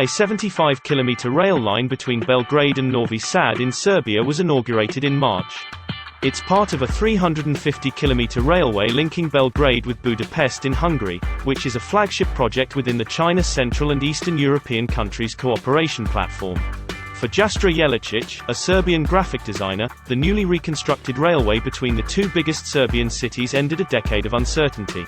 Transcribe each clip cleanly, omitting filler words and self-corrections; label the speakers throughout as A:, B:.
A: A 75-kilometer rail line between Belgrade and Novi Sad in Serbia was inaugurated in March. It's part of a 350-kilometer railway linking Belgrade with Budapest in Hungary, which is a flagship project within the China Central and Eastern European countries cooperation platform. For Jastra Jelicic, a Serbian graphic designer, the newly reconstructed railway between the two biggest Serbian cities ended a decade of uncertainty.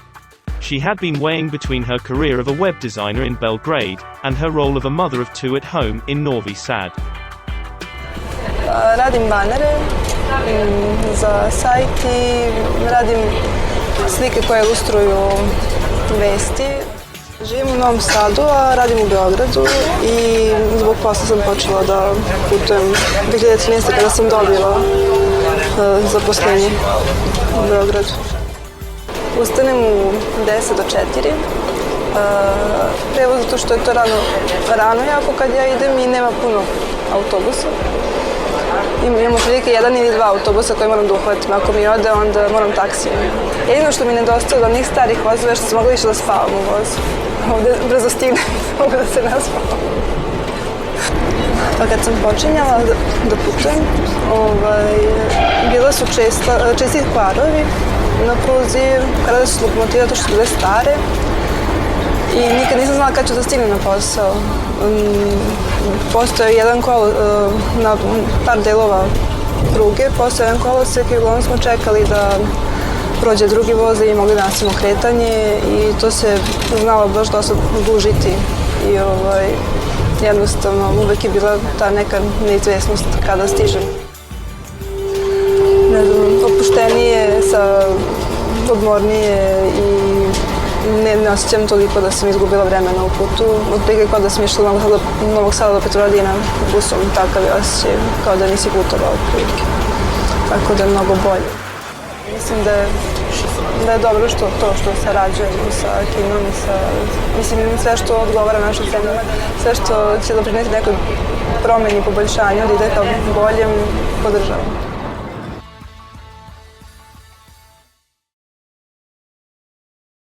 A: She had been weighing between her career of a web designer in Belgrade, and her role of a mother of two at home in Novi Sad.
B: Radim banere za sajt i radim slike koje ilustruju vesti. Živim u Novom Sadu, a radim u Beogradu i zbog posla sam počela da putujem 2013. kada sam dobila zaposlenje u Beogradu. Ustanem u 10 do 4. Prevoz zato što je to rano jako kad ja idem i nema puno autobusa. Imamo prilike jedan ili dva autobusa koje moram da uhvatim. Ako mi ode, onda moram taksijem. Jedino što mi nedostaje od onih starih vozova je što sam mogla više da spavam u vozu. Ovde brzo stignem, mogu da se naspavam. Pa kad sam počinjala da putujem, bila su česti kvarovi na pruzi, kada su lokomotive, to što su bile stare. I nikad nisam znala kada ću da stignem na posao. Postoje jedan na par delova pruge, postoje jedan kolosek i uglavnom smo čekali da prođe drugi voz i mogli da nastavimo kretanje i to se znalo baš dosta dužiti i jednostavno uvek je bila ta neka neizvesnost kada stižem. Ne znam, opuštenije, odmornije i ne osjećam toliko da sam izgubila vremena u putu. Otprilike kao da sam išla od Novog Sada do Petrovaradina busom, takav je osjećaj, kao da nisi putovao otprilike. Tako da je mnogo bolje. Mislim da je dobro što sarađujemo sa Kinom i sve što odgovara našoj zemlji, sve što će doprineti nekoj promeni, poboljšanju, da ide kao boljem, podržavam.